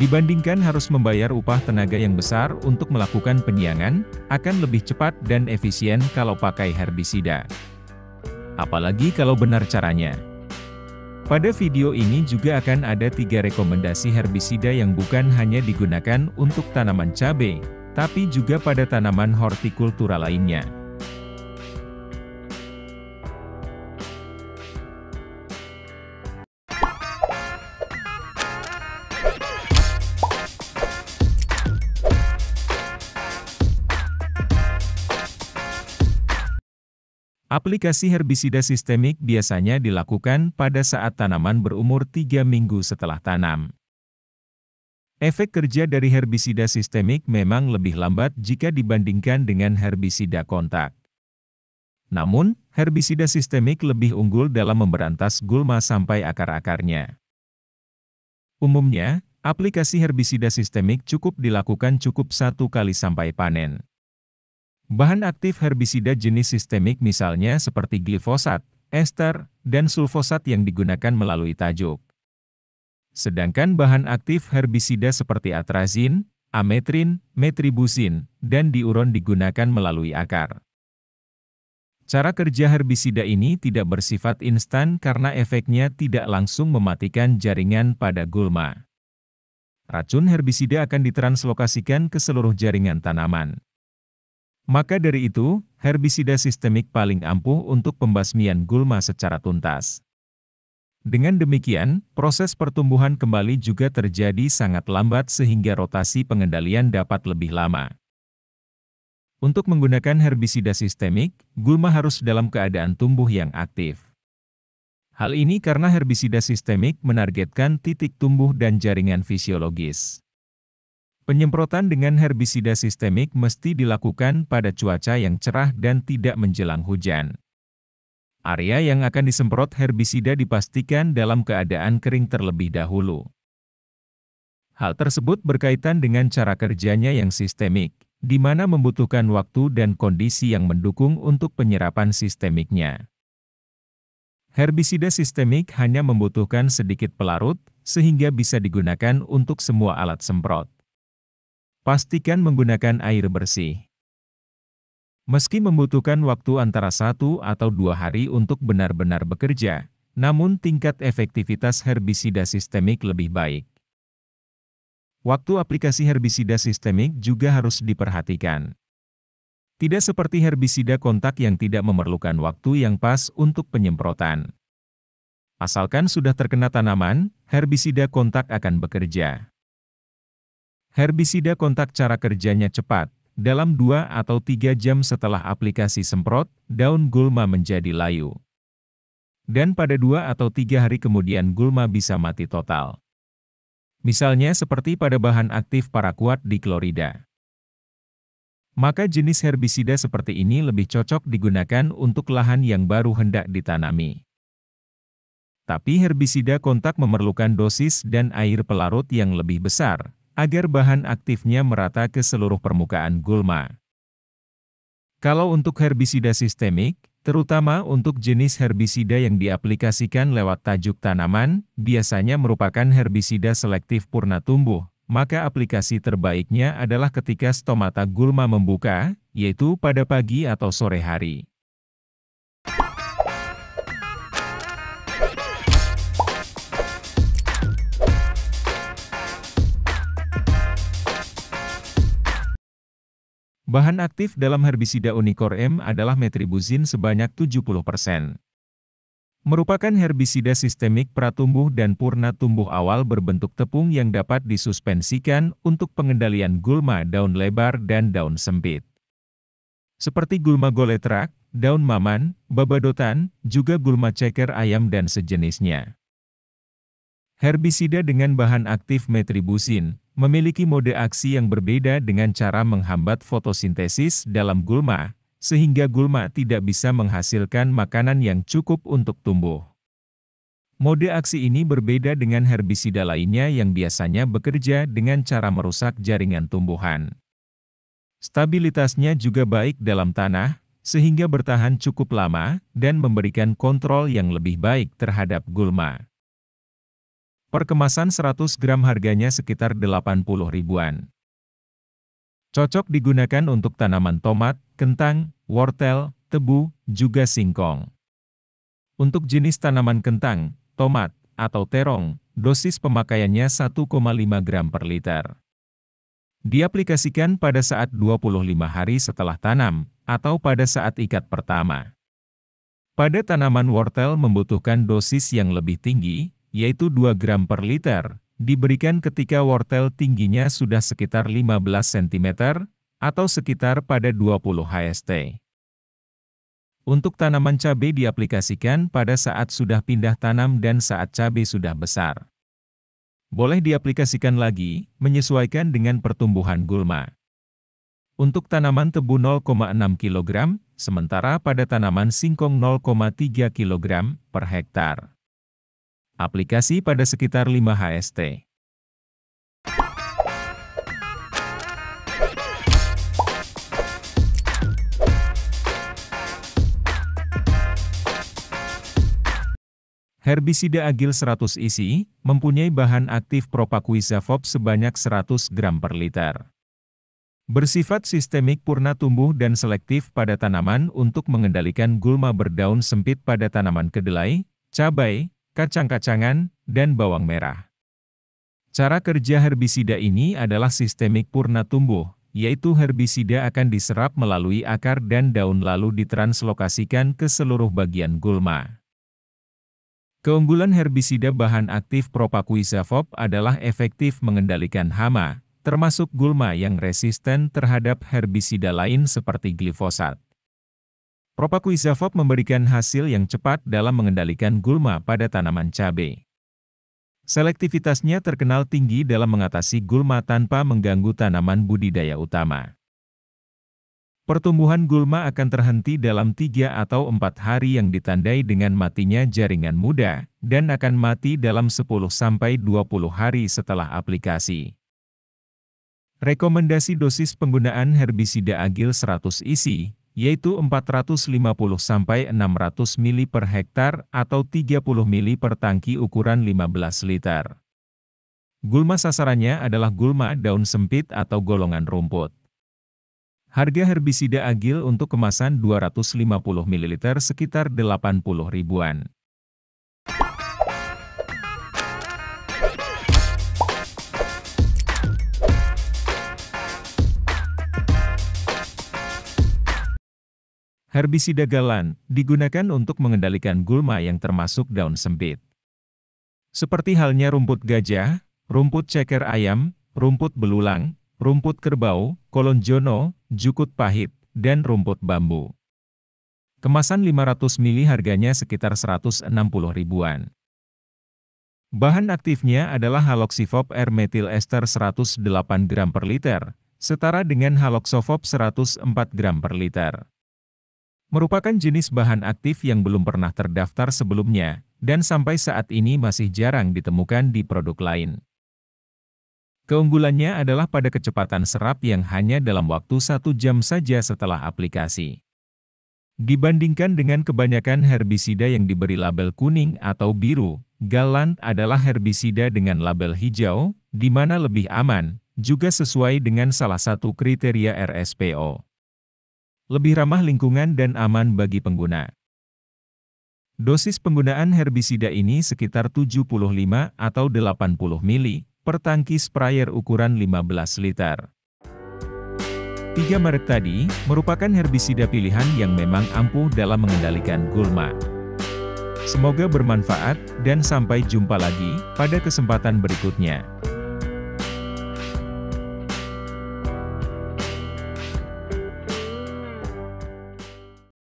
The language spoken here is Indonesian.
Dibandingkan harus membayar upah tenaga yang besar untuk melakukan penyiangan, akan lebih cepat dan efisien kalau pakai herbisida. Apalagi kalau benar caranya. Pada video ini juga akan ada 3 rekomendasi herbisida yang bukan hanya digunakan untuk tanaman cabai, tapi juga pada tanaman hortikultura lainnya. Aplikasi herbisida sistemik biasanya dilakukan pada saat tanaman berumur 3 minggu setelah tanam. Efek kerja dari herbisida sistemik memang lebih lambat jika dibandingkan dengan herbisida kontak. Namun, herbisida sistemik lebih unggul dalam memberantas gulma sampai akar-akarnya. Umumnya, aplikasi herbisida sistemik cukup dilakukan 1 kali sampai panen. Bahan aktif herbisida jenis sistemik misalnya seperti glifosat, ester, dan sulfosat yang digunakan melalui tajuk. Sedangkan bahan aktif herbisida seperti atrazin, ametrin, metribuzin, dan diuron digunakan melalui akar. Cara kerja herbisida ini tidak bersifat instan karena efeknya tidak langsung mematikan jaringan pada gulma. Racun herbisida akan ditranslokasikan ke seluruh jaringan tanaman. Maka dari itu, herbisida sistemik paling ampuh untuk pembasmian gulma secara tuntas. Dengan demikian, proses pertumbuhan kembali juga terjadi sangat lambat sehingga rotasi pengendalian dapat lebih lama. Untuk menggunakan herbisida sistemik, gulma harus dalam keadaan tumbuh yang aktif. Hal ini karena herbisida sistemik menargetkan titik tumbuh dan jaringan fisiologis. Penyemprotan dengan herbisida sistemik mesti dilakukan pada cuaca yang cerah dan tidak menjelang hujan. Area yang akan disemprot herbisida dipastikan dalam keadaan kering terlebih dahulu. Hal tersebut berkaitan dengan cara kerjanya yang sistemik, di mana membutuhkan waktu dan kondisi yang mendukung untuk penyerapan sistemiknya. Herbisida sistemik hanya membutuhkan sedikit pelarut, sehingga bisa digunakan untuk semua alat semprot. Pastikan menggunakan air bersih. Meski membutuhkan waktu antara 1 atau 2 hari untuk benar-benar bekerja, namun tingkat efektivitas herbisida sistemik lebih baik. Waktu aplikasi herbisida sistemik juga harus diperhatikan. Tidak seperti herbisida kontak yang tidak memerlukan waktu yang pas untuk penyemprotan. Asalkan sudah terkena tanaman, herbisida kontak akan bekerja. Herbisida kontak cara kerjanya cepat. Dalam 2 atau 3 jam setelah aplikasi semprot, daun gulma menjadi layu. Dan pada 2 atau 3 hari kemudian gulma bisa mati total. Misalnya seperti pada bahan aktif paraquat diklorida. Maka jenis herbisida seperti ini lebih cocok digunakan untuk lahan yang baru hendak ditanami. Tapi herbisida kontak memerlukan dosis dan air pelarut yang lebih besar, agar bahan aktifnya merata ke seluruh permukaan gulma. Kalau untuk herbisida sistemik, terutama untuk jenis herbisida yang diaplikasikan lewat tajuk tanaman, biasanya merupakan herbisida selektif purna tumbuh, maka aplikasi terbaiknya adalah ketika stomata gulma membuka, yaitu pada pagi atau sore hari. Bahan aktif dalam herbisida Unicore M adalah metribuzin sebanyak 70%. Merupakan herbisida sistemik pratumbuh dan purna tumbuh awal berbentuk tepung yang dapat disuspensikan untuk pengendalian gulma daun lebar dan daun sempit. Seperti gulma goletrak, daun maman, babadotan, juga gulma ceker ayam dan sejenisnya. Herbisida dengan bahan aktif metribuzin memiliki mode aksi yang berbeda dengan cara menghambat fotosintesis dalam gulma, sehingga gulma tidak bisa menghasilkan makanan yang cukup untuk tumbuh. Mode aksi ini berbeda dengan herbisida lainnya yang biasanya bekerja dengan cara merusak jaringan tumbuhan. Stabilitasnya juga baik dalam tanah, sehingga bertahan cukup lama dan memberikan kontrol yang lebih baik terhadap gulma. Per kemasan 100 gram harganya sekitar 80 ribuan. Cocok digunakan untuk tanaman tomat, kentang, wortel, tebu, juga singkong. Untuk jenis tanaman kentang, tomat, atau terong, dosis pemakaiannya 1,5 gram per liter. Diaplikasikan pada saat 25 hari setelah tanam, atau pada saat ikat pertama. Pada tanaman wortel membutuhkan dosis yang lebih tinggi, yaitu 2 gram per liter, diberikan ketika wortel tingginya sudah sekitar 15 cm, atau sekitar pada 20 HST. Untuk tanaman cabai diaplikasikan pada saat sudah pindah tanam dan saat cabai sudah besar. Boleh diaplikasikan lagi, menyesuaikan dengan pertumbuhan gulma. Untuk tanaman tebu 0,6 kg, sementara pada tanaman singkong 0,3 kg per hektar. Aplikasi pada sekitar 5 HST. Herbisida Agil 100 isi, mempunyai bahan aktif Propaquizafop sebanyak 100 gram per liter. Bersifat sistemik, purna tumbuh dan selektif pada tanaman untuk mengendalikan gulma berdaun sempit pada tanaman kedelai, cabai, kacang-kacangan, dan bawang merah. Cara kerja herbisida ini adalah sistemik purna tumbuh, yaitu herbisida akan diserap melalui akar dan daun lalu ditranslokasikan ke seluruh bagian gulma. Keunggulan herbisida bahan aktif Propaquizafop adalah efektif mengendalikan hama, termasuk gulma yang resisten terhadap herbisida lain seperti glifosat. Propaquizafop memberikan hasil yang cepat dalam mengendalikan gulma pada tanaman cabai. Selektivitasnya terkenal tinggi dalam mengatasi gulma tanpa mengganggu tanaman budidaya utama. Pertumbuhan gulma akan terhenti dalam 3 atau 4 hari yang ditandai dengan matinya jaringan muda, dan akan mati dalam 10-20 hari setelah aplikasi. Rekomendasi dosis penggunaan herbisida Agil 100 isi, yaitu 450-600 ml per hektar atau 30 ml per tangki ukuran 15 liter. Gulma sasarannya adalah gulma daun sempit atau golongan rumput. Harga herbisida Agil untuk kemasan 250 ml sekitar 80 ribuan. Herbisida Galan digunakan untuk mengendalikan gulma yang termasuk daun sempit. Seperti halnya rumput gajah, rumput ceker ayam, rumput belulang, rumput kerbau, kolonjono, jukut pahit, dan rumput bambu. Kemasan 500 ml harganya sekitar 160 ribuan. Bahan aktifnya adalah haloxifop R-metil ester 108 gram per liter, setara dengan haloxofop 104 gram per liter. Merupakan jenis bahan aktif yang belum pernah terdaftar sebelumnya, dan sampai saat ini masih jarang ditemukan di produk lain. Keunggulannya adalah pada kecepatan serap yang hanya dalam waktu 1 jam saja setelah aplikasi. Dibandingkan dengan kebanyakan herbisida yang diberi label kuning atau biru, Galan adalah herbisida dengan label hijau, di mana lebih aman, juga sesuai dengan salah satu kriteria RSPO. Lebih ramah lingkungan dan aman bagi pengguna. Dosis penggunaan herbisida ini sekitar 75 atau 80 ml per tangki sprayer ukuran 15 liter. 3 merek tadi merupakan herbisida pilihan yang memang ampuh dalam mengendalikan gulma. Semoga bermanfaat dan sampai jumpa lagi pada kesempatan berikutnya.